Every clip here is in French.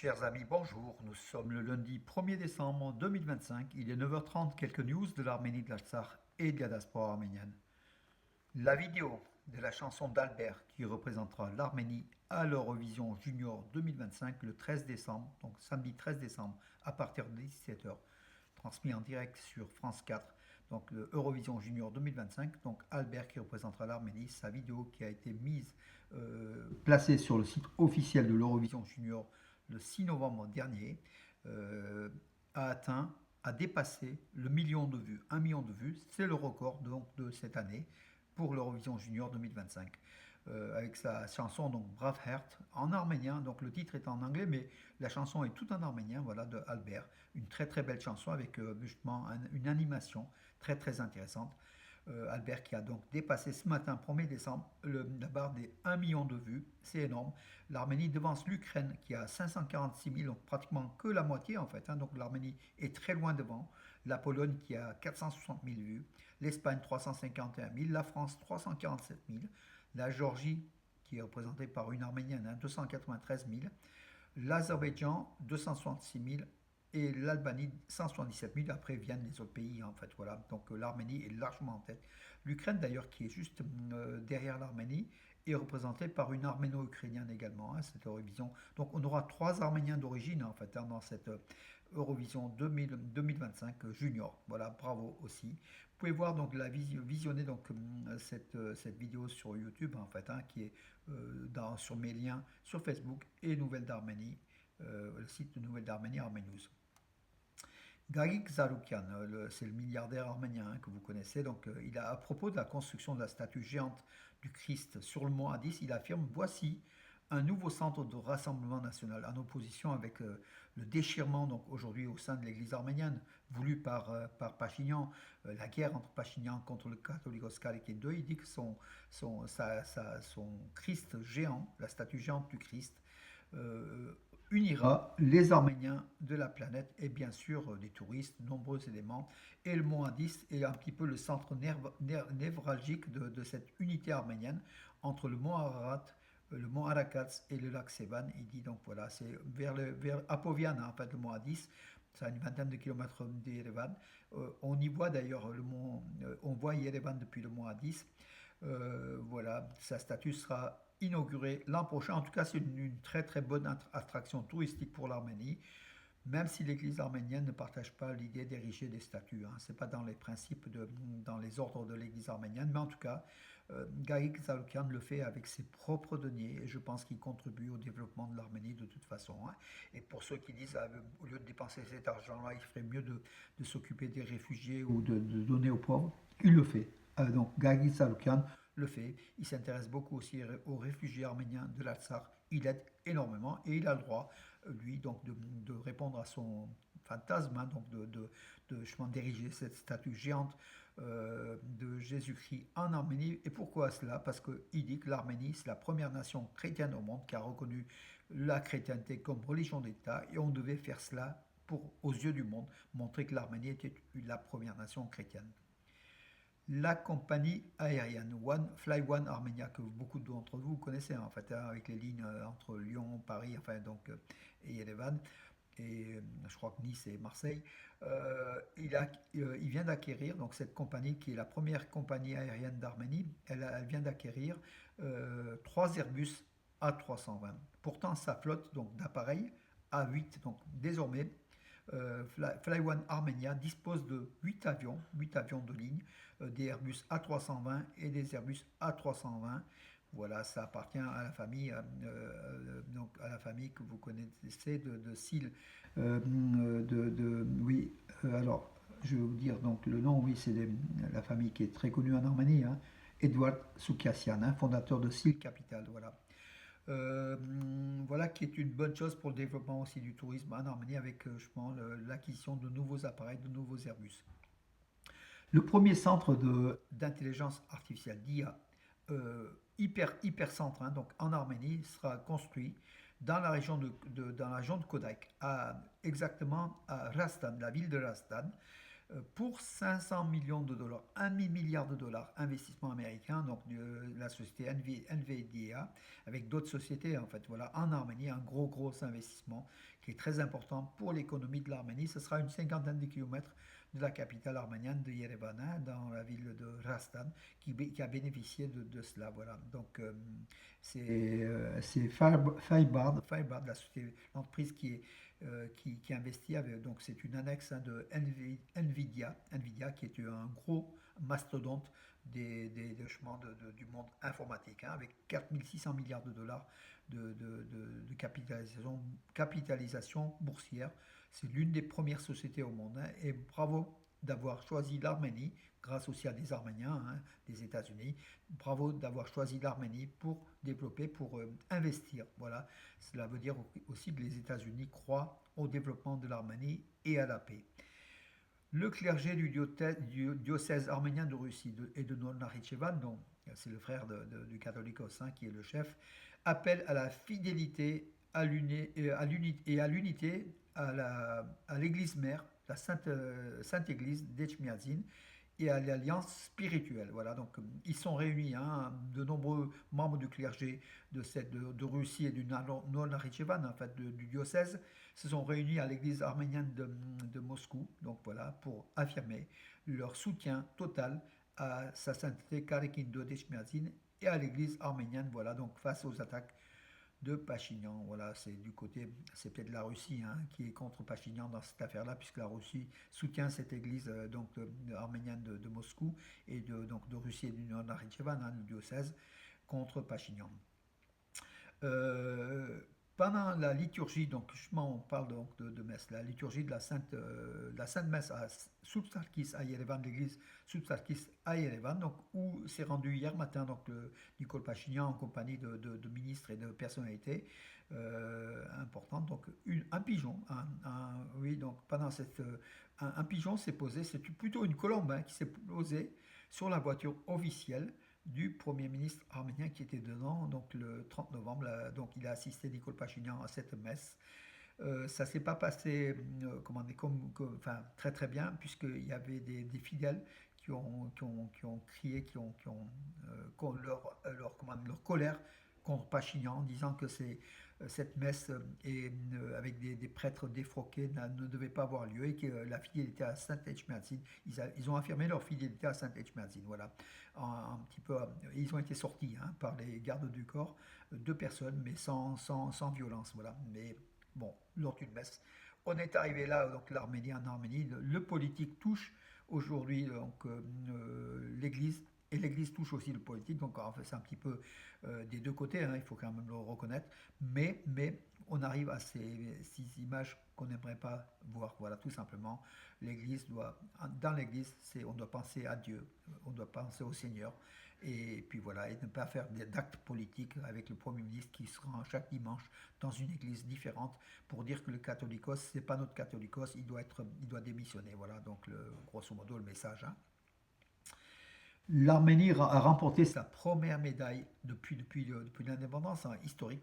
Chers amis, bonjour. Nous sommes le lundi 1er décembre 2025. Il est 9h30. Quelques news de l'Arménie, de l'Artsakh et de la diaspora arménienne. La vidéo de la chanson d'Albert qui représentera l'Arménie à l'Eurovision Junior 2025 le 13 décembre, donc samedi 13 décembre à partir de 17h, transmis en direct sur France 4. Donc le Eurovision Junior 2025, donc Albert qui représentera l'Arménie, sa vidéo qui a été placée sur le site officiel de l'Eurovision Junior le 6 novembre dernier, euh, a atteint, a dépassé le million de vues. 1 million de vues, c'est le record donc, de cette année pour l'Eurovision Junior 2025. Avec sa chanson donc Braveheart en arménien, donc le titre est en anglais, mais la chanson est tout en arménien, voilà, de Albert. Une très très belle chanson avec justement une animation très très intéressante. Albert qui a donc dépassé ce matin, 1er décembre, la barre des 1 million de vues. C'est énorme. L'Arménie devance l'Ukraine qui a 546 000, donc pratiquement que la moitié en fait. Donc l'Arménie est très loin devant. La Pologne qui a 460 000 vues. L'Espagne 351 000. La France 347 000. La Géorgie qui est représentée par une Arménienne, 293 000. L'Azerbaïdjan 266 000 et l'Albanie 177 000. Après viennent les autres pays en fait. Voilà. Donc l'Arménie est largement en tête. L'Ukraine d'ailleurs qui est juste derrière l'Arménie est représentée par une arméno-ukrainienne également, cette Eurovision. Donc on aura trois Arméniens d'origine en fait dans cette Eurovision 2025 junior. Voilà, bravo aussi. Vous pouvez voir donc visionner donc cette vidéo sur YouTube en fait, qui est sur mes liens sur Facebook et Nouvelles d'Arménie, le site de Nouvelles d'Arménie Arménews. Gagik Zaroukian, c'est le milliardaire arménien que vous connaissez. Donc, il a, à propos de la construction de la statue géante du Christ sur le mont Hadis, il affirme voici un nouveau centre de rassemblement national en opposition avec le déchirement donc aujourd'hui au sein de l'Église arménienne voulu par Pachinian, la guerre entre Pachinian contre le Catholicos Kaliki II. Il dit que son Christ géant, la statue géante du Christ, unira les Arméniens de la planète et bien sûr des touristes, nombreux éléments. Et le mont Hadis est un petit peu le centre névralgique de cette unité arménienne entre le mont Ararat, le mont Arakats et le lac Sevan. Il dit donc voilà, c'est vers Apovian, en fait, le mont Hadis. C'est à une vingtaine de kilomètres d'Yerevan. On y voit d'ailleurs on voit Yerevan depuis le mont Hadis. Voilà, sa statue sera inaugurée l'an prochain. En tout cas, c'est une très très bonne attraction touristique pour l'Arménie, même si l'Église arménienne ne partage pas l'idée d'ériger des statues. Ce n'est pas dans les principes, dans les ordres de l'Église arménienne, mais en tout cas, Gaïk Zaloukian le fait avec ses propres deniers et je pense qu'il contribue au développement de l'Arménie de toute façon. Et pour ceux qui disent, au lieu de dépenser cet argent-là, il ferait mieux de s'occuper des réfugiés ou de donner aux pauvres, il le fait. Donc Gaïk Zaloukian le fait. Il s'intéresse beaucoup aussi aux réfugiés arméniens de l'Artsakh. Il aide énormément et il a le droit, lui, donc, de répondre à son fantasme, donc d'ériger cette statue géante de Jésus-Christ en Arménie. Et pourquoi cela? Parce qu'il dit que l'Arménie, c'est la première nation chrétienne au monde qui a reconnu la chrétienté comme religion d'État et on devait faire cela aux yeux du monde, montrer que l'Arménie était la première nation chrétienne. La compagnie aérienne Fly One Armenia, que beaucoup d'entre vous connaissez en fait, avec les lignes entre Lyon, Paris, enfin donc et Yerevan, et je crois que Nice et Marseille. Il vient d'acquérir donc cette compagnie qui est la première compagnie aérienne d'Arménie. Elle vient d'acquérir 3 Airbus A320. Pourtant, sa flotte donc d'appareils A8, donc désormais Fly One Armenia dispose de 8 avions, 8 avions de ligne, des Airbus A320 et des Airbus A320. Voilà, ça appartient à la famille, donc à la famille que vous connaissez de SIL. Oui, alors je vais vous dire donc le nom, oui, c'est la famille qui est très connue en Arménie, Edward Soukassian, fondateur de SIL Capital. Voilà. Euh, voilà qui est une bonne chose pour le développement aussi du tourisme en Arménie avec l'acquisition de nouveaux appareils, de nouveaux Airbus. Le premier centre d'intelligence artificielle d'IA hypercentre donc en Arménie sera construit dans la région dans la région de Kodak, exactement à Rastan, la ville de Rastan. pour 500 millions de dollars, 1 milliard de dollars, investissement américain, donc de la société NVIDIA, avec d'autres sociétés en fait, voilà, en Arménie, un gros investissement qui est très important pour l'économie de l'Arménie. Ce sera une cinquantaine de kilomètres de la capitale arménienne de Yerevan, hein, dans la ville de Rastan, qui a bénéficié de cela. Voilà. Donc c'est Firebird, la société, l'entreprise qui investit avec, donc c'est une annexe, hein, de Nvidia qui est un gros mastodonte des chemins du monde informatique, hein, avec 4600 milliards de dollars de capitalisation boursière. C'est l'une des premières sociétés au monde, hein, et bravo d'avoir choisi l'Arménie, grâce aussi à des Arméniens, hein, des États-Unis. Bravo d'avoir choisi l'Arménie pour développer, pour investir. Voilà, cela veut dire aussi que les États-Unis croient au développement de l'Arménie et à la paix. Le clergé du diocèse arménien de Russie et de Nakhichevan, dont c'est le frère du catholicos, hein, qui est le chef, appelle à la fidélité et à l'unité à l'église mère, la Sainte Église d'Echmiadzin, et à l'alliance spirituelle. Voilà, donc ils sont réunis, hein, de nombreux membres du clergé de Russie et du Nakhichevan, en fait, du diocèse, se sont réunis à l'église arménienne de Moscou, donc voilà, pour affirmer leur soutien total à sa sainteté Karikindo d'Echmiadzin et à l'église arménienne, voilà, donc face aux attaques de Pachinian. Voilà, c'est du côté, c'est peut-être la Russie, hein, qui est contre Pachinian dans cette affaire-là, puisque la Russie soutient cette église, arménienne de Moscou et donc de Russie et du Nakhichevan, hein, le diocèse, contre Pachinian. Euh, Pendant la liturgie, donc justement on parle donc de messe, la liturgie de la Sainte Messe à Soupsarkis à Yerevan, l'église Soupsarkis à Yerevan, donc où s'est rendu hier matin donc Nicole Pachinian en compagnie de ministres et de personnalités importantes. Donc un pigeon, oui, donc pendant un pigeon s'est posé, c'est plutôt une colombe, hein, qui s'est posée sur la voiture officielle du Premier ministre arménien qui était dedans, donc le 30 novembre. Donc il a assisté, Nicole Pachinian, à cette messe. Ça s'est pas passé, comment dire, enfin, très très bien, puisqu'il y avait des fidèles qui ont crié, leur colère contre Pachinian, en disant que cette messe avec des prêtres défroqués ne devait pas avoir lieu, et que la fidélité à Saint Echmiadzin, ils ont affirmé leur fidélité à Saint Echmiadzin. Voilà, un petit peu, ils ont été sortis, hein, par les gardes du corps, deux personnes, mais sans violence. Voilà, mais bon, lors d'une messe. On est arrivé là, donc l'Arménie, en Arménie, le politique touche aujourd'hui donc l'Église, et l'Église touche aussi le politique, donc en fait, c'est un petit peu des deux côtés, hein, il faut quand même le reconnaître, mais on arrive à ces images qu'on n'aimerait pas voir. Voilà, tout simplement, dans l'Église, on doit penser à Dieu, on doit penser au Seigneur, et puis voilà, et ne pas faire d'actes politiques avec le Premier ministre qui se rend chaque dimanche dans une église différente pour dire que le catholicos, c'est pas notre catholicos, il doit démissionner. Voilà, donc grosso modo le message, hein. L'Arménie a remporté sa première médaille depuis l'indépendance, hein, historique,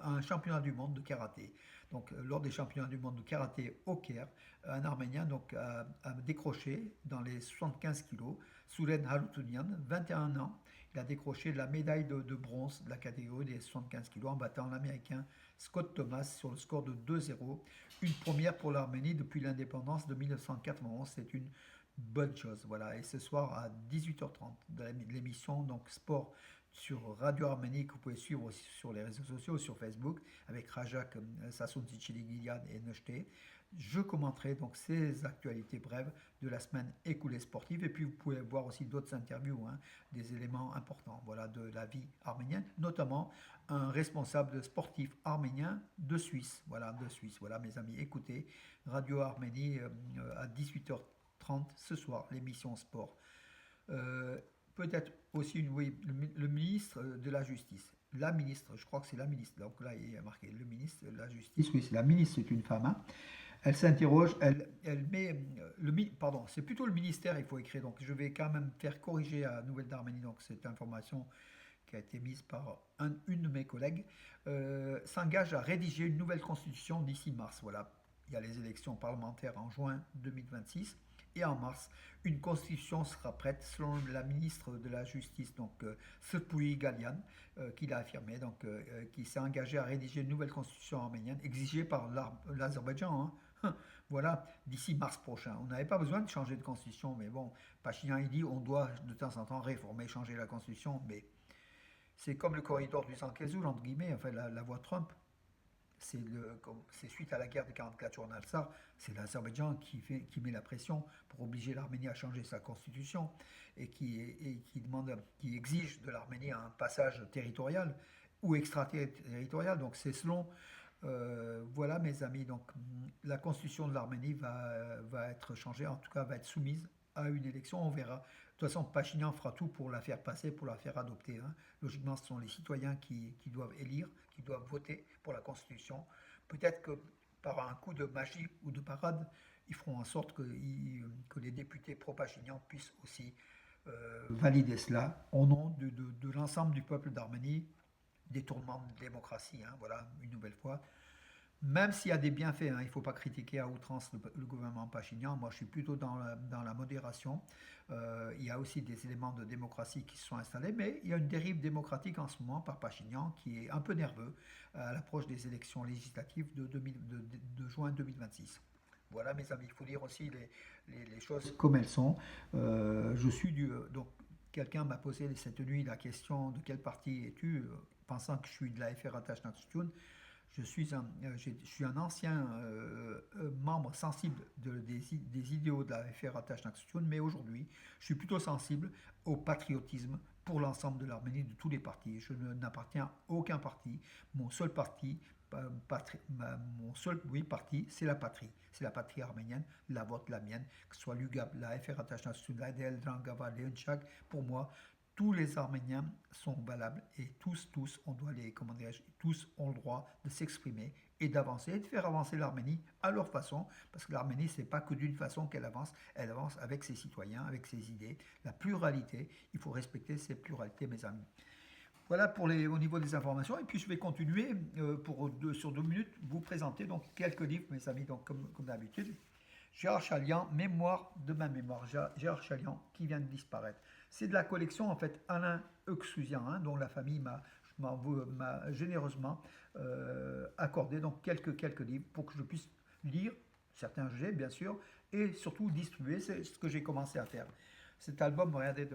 à un championnat du monde de karaté. Donc, lors des championnats du monde de karaté au Caire, un Arménien donc, a décroché dans les 75 kilos, Suren Harutyunyan, 21 ans. Il a décroché la médaille de bronze de la catégorie des 75 kilos en battant l'Américain Scott Thomas sur le score de 2-0. Une première pour l'Arménie depuis l'indépendance de 1991. C'est une bonne chose. Voilà. Et ce soir à 18h30, de l'émission donc Sport sur Radio Arménie, que vous pouvez suivre aussi sur les réseaux sociaux, sur Facebook, avec Rajak Sassounzi Chiligian et Nechté. Je commenterai donc ces actualités brèves de la semaine écoulée sportive, et puis vous pouvez voir aussi d'autres interviews, hein, des éléments importants, voilà, de la vie arménienne, notamment un responsable sportif arménien de Suisse. Voilà, de Suisse. Voilà, mes amis, écoutez Radio Arménie à 18h30 ce soir, l'émission sport. Peut-être aussi oui, le ministre de la Justice. La ministre, je crois que c'est la ministre, donc là il y a marqué le ministre de la Justice, oui, c'est la ministre, c'est une femme, hein. Elle s'interroge, elle met, pardon, c'est plutôt le ministère, il faut écrire, donc je vais quand même faire corriger à Nouvelle d'Arménie, donc cette information qui a été mise par une de mes collègues, s'engage à rédiger une nouvelle constitution d'ici mars. Voilà, il y a les élections parlementaires en juin 2026, Et en mars, une constitution sera prête selon la ministre de la Justice, donc Sepui Galian, qui l'a affirmé, donc qui s'est engagé à rédiger une nouvelle constitution arménienne exigée par l'Azerbaïdjan. Hein. Voilà, d'ici mars prochain. On n'avait pas besoin de changer de constitution, mais bon, Pachinian il dit on doit de temps en temps réformer, changer la constitution, mais c'est comme le corridor du Zankezoul, entre guillemets, enfin la voie Trump. C'est suite à la guerre de 44 sur Nalsar, c'est l'Azerbaïdjan qui met la pression pour obliger l'Arménie à changer sa constitution et qui demande, qui exige de l'Arménie un passage territorial ou extraterritorial. Donc c'est selon, voilà mes amis, donc la constitution de l'Arménie va être changée, en tout cas va être soumise à une élection, on verra. De toute façon, Pachinian fera tout pour la faire passer, pour la faire adopter. Hein. Logiquement, ce sont les citoyens qui doivent élire, qui doivent voter pour la Constitution. Peut-être que par un coup de magie ou de parade, ils feront en sorte que les députés pro-Pachinian puissent aussi valider cela au nom de l'ensemble du peuple d'Arménie, détournement de démocratie, hein, voilà, une nouvelle fois. Même s'il y a des bienfaits, hein, il ne faut pas critiquer à outrance le gouvernement Pachinian. Moi, je suis plutôt dans la modération. Il y a aussi des éléments de démocratie qui se sont installés, mais il y a une dérive démocratique en ce moment par Pachinian qui est un peu nerveux à l'approche des élections législatives de juin 2026. Voilà, mes amis, il faut dire aussi les choses comme elles sont. Donc, quelqu'un m'a posé cette nuit la question de quel parti es-tu, pensant que je suis de la FR Attache Nation. Je suis un ancien membre sensible des idéaux de la FR Attache Nation, mais aujourd'hui, je suis plutôt sensible au patriotisme pour l'ensemble de l'Arménie, de tous les partis. Je n'appartiens à aucun parti. Mon seul parti, oui, parti, c'est la patrie. C'est la patrie arménienne, la vôtre, la mienne, que ce soit l'UGAB, la FR Attache Nation, l'ADL, Drangava, Leonchak. Pour moi, tous les Arméniens sont valables et tous, on doit comment dirais-je, tous ont le droit de s'exprimer et d'avancer et de faire avancer l'Arménie à leur façon, parce que l'Arménie, c'est pas que d'une façon qu'elle avance, elle avance avec ses citoyens, avec ses idées, la pluralité, il faut respecter ces pluralités, mes amis. Voilà au niveau des informations, et puis je vais continuer sur 2 minutes, vous présenter donc quelques livres, mes amis, donc comme d'habitude. Gérard Chalian, Mémoire de ma mémoire. Gérard Chalian qui vient de disparaître. C'est de la collection en fait Alain Euxousian, hein, dont la famille m'a généreusement accordé donc quelques livres pour que je puisse lire, certains j'ai bien sûr, et surtout distribuer, c'est ce que j'ai commencé à faire. Cet album, regardez,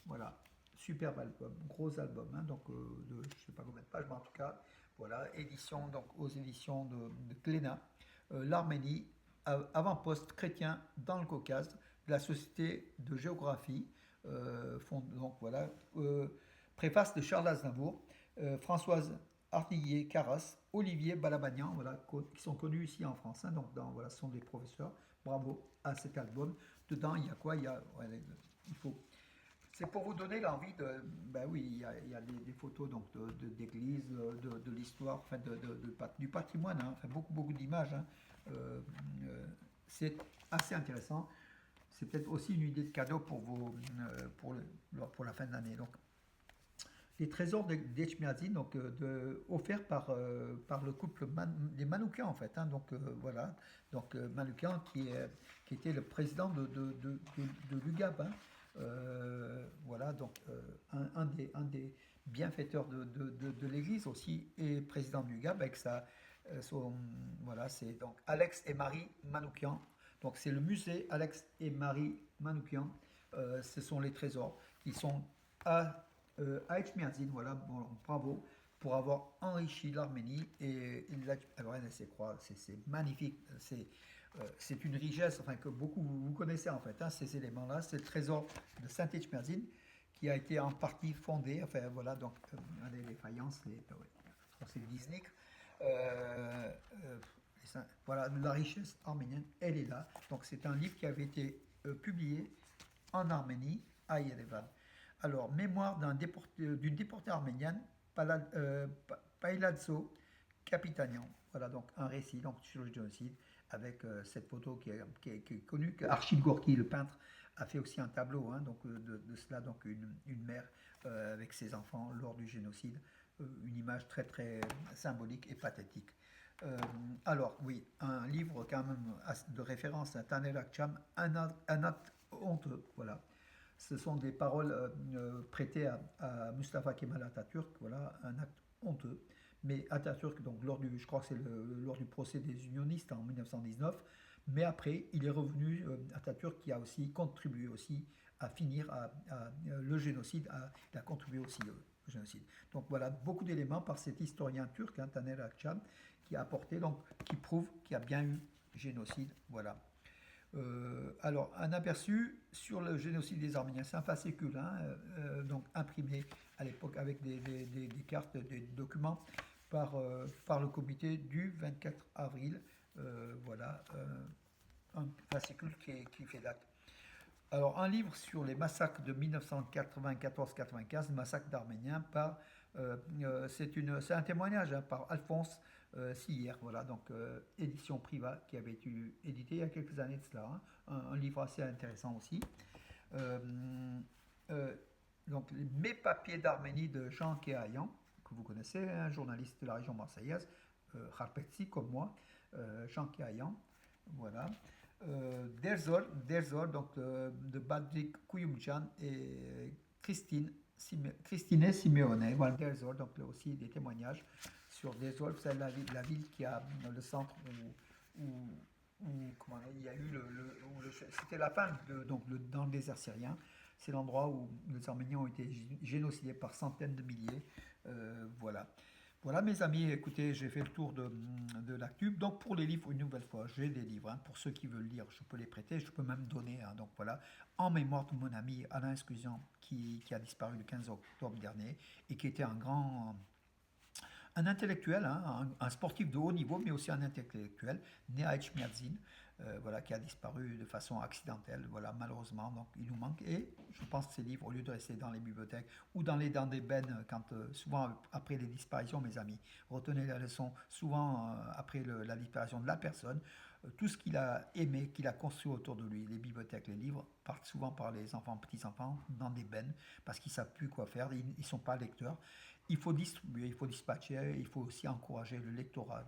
voilà, superbe album, gros album, hein, donc je ne sais pas combien de pages, mais en tout cas, voilà, édition donc aux éditions de Glénat, l'Arménie, avant-poste chrétien dans le Caucase, de la Société de géographie, donc voilà, préface de Charles Aznavour, Françoise Ardillier-Carras, Olivier Balabagnan, voilà, qui sont connus ici en France, hein, donc voilà, ce sont des professeurs. Bravo à cet album. Dedans, il y a quoi? Il faut. C'est pour vous donner l'envie de. Ben oui, il y a des photos donc d'églises, de l'histoire, enfin du patrimoine, hein, enfin beaucoup d'images. Hein. C'est assez intéressant. C'est peut-être aussi une idée de cadeau pour la fin de l'année. Donc, les trésors d'Echmiadzin, donc offerts par le couple des Manoukian en fait. Hein, donc voilà, donc Manoukian qui était le président de l'UGAB. Hein. Voilà, donc un des bienfaiteurs de l'Église aussi et président du GAB avec voilà, c'est donc Alex et Marie Manoukian. Donc c'est le musée Alex et Marie Manoukian. Ce sont les trésors qui sont à Etchmiadzin. Voilà, bon, bravo pour avoir enrichi l'Arménie et alors c'est magnifique, c'est une richesse enfin, que beaucoup vous connaissez en fait, hein, ces éléments-là. C'est le trésor de Saint-Etchmiadzin qui a été en partie fondé, enfin voilà, donc regardez les faïences, c'est Disney. Voilà, la richesse arménienne, elle est là. Donc c'est un livre qui avait été publié en Arménie, à Yerevan. Alors, mémoire d'une déportée arménienne, Pailadzo Kapitanian. Voilà donc un récit donc, sur le génocide avec cette photo qui est connue. Archil Gorky, le peintre, a fait aussi un tableau hein, donc, de cela, donc une mère avec ses enfants lors du génocide. Une image très très symbolique et pathétique. Euh, alors, oui, un livre quand même de référence à Taner Akçam, un acte honteux, voilà. Ce sont des paroles prêtées à Mustafa Kemal Atatürk, voilà, un acte honteux. Mais Atatürk, donc je crois que c'est lors du procès des unionistes en 1919, mais après, il est revenu, Atatürk qui a aussi contribué aussi à finir le génocide, il a contribué aussi au génocide. Donc voilà, beaucoup d'éléments par cet historien turc, hein, Taner Akçam, qui a apporté, donc qui prouve qu'il y a bien eu génocide, voilà. Alors, un aperçu sur le génocide des Arméniens. C'est un fascicule, hein, donc imprimé à l'époque avec des cartes, des documents par le comité du 24 avril. Voilà, un fascicule qui fait date. Alors, un livre sur les massacres de 1994-95, massacre d'Arméniens, c'est un témoignage, hein, par Alphonse Siller, voilà, donc édition Priva, qui avait été édité il y a quelques années de cela, hein, un livre assez intéressant aussi. Euh, euh, donc, Mes papiers d'Arménie de Jean Kéayan, que vous connaissez, un journaliste de la région marseillaise, Harpetsi comme moi, Jean Kéayan, voilà. Derzol, donc de Badrik Kuyumcan et Christine Simeone. Voilà, Derzol, donc là aussi des témoignages sur Derzol, c'est la ville qui a le centre comment, il y a eu c'était la fin dans le désert syrien. C'est l'endroit où les Arméniens ont été génocidés par centaines de milliers. Voilà. Voilà mes amis, écoutez, j'ai fait le tour de l'actu. Donc pour les livres, une nouvelle fois, j'ai des livres, hein. Pour ceux qui veulent lire, je peux les prêter, je peux même donner, hein. Donc voilà, en mémoire de mon ami Alain Escusian qui a disparu le 15 octobre dernier et qui était un intellectuel, hein, un sportif de haut niveau, mais aussi un intellectuel, né à Etchmiadzin, voilà, qui a disparu de façon accidentelle, voilà, malheureusement, donc il nous manque. Et je pense que ces livres, au lieu de rester dans les bibliothèques ou dans des bennes, souvent après les disparitions, mes amis, retenez la leçon, souvent après la disparition de la personne, tout ce qu'il a aimé, qu'il a construit autour de lui, les bibliothèques, les livres, partent souvent par les enfants, petits-enfants, dans des bennes, parce qu'ils ne savent plus quoi faire, ils ne sont pas lecteurs. Il faut distribuer, il faut dispatcher, il faut aussi encourager le lectorat.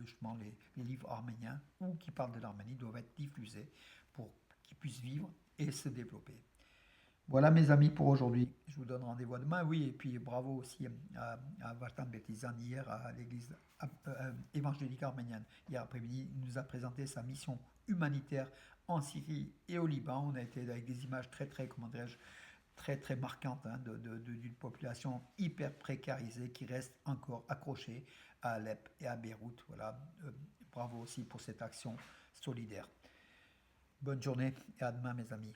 Justement, les livres arméniens ou qui parlent de l'Arménie doivent être diffusés pour qu'ils puissent vivre et se développer. Voilà mes amis pour aujourd'hui. Je vous donne rendez-vous demain. Oui, et puis bravo aussi à Vartan Bertizan hier à l'église évangélique arménienne. Hier après-midi, il nous a présenté sa mission humanitaire en Syrie et au Liban. On a été avec des images comment dirais-je, très marquantes, hein, d'une population hyper précarisée qui reste encore accrochée à Alep et à Beyrouth. Voilà. Bravo aussi pour cette action solidaire. Bonne journée et à demain mes amis.